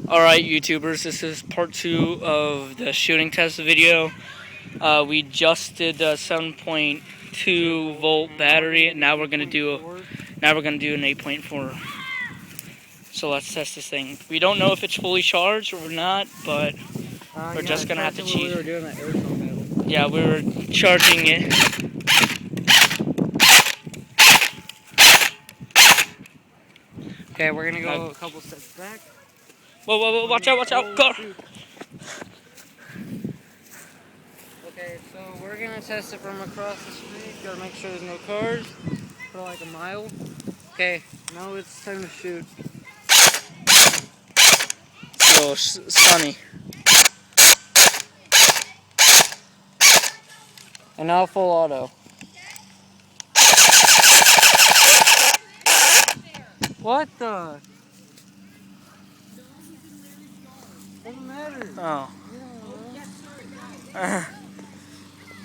Alright, YouTubers, this is part 2 of the shooting test video. We just did the 7.2 volt battery, and now we're gonna do an 8.4. So let's test this thing. We don't know if it's fully charged or not, but we're just gonna have to cheat. We were doing that airsoft battle. Yeah, we were charging it. Okay, we're gonna go a couple steps back. Whoa, watch out, car! Okay, so we're gonna test it from across the street. Gotta make sure there's no cars for like a mile. Okay, now it's time to shoot. So sunny. And now full auto. What the? Doesn't matter. Oh.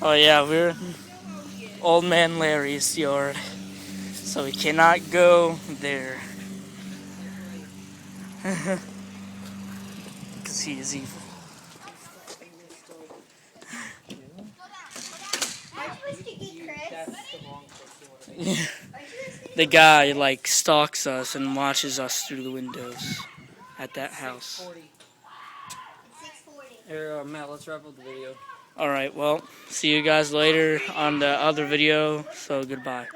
Oh yeah, we're in Old Man Larry's yard, so we cannot go there. Because he is evil. The guy like stalks us and watches us through the windows at that house. Here, Matt, let's wrap up the video. Alright, well, see you guys later on the other video, so goodbye.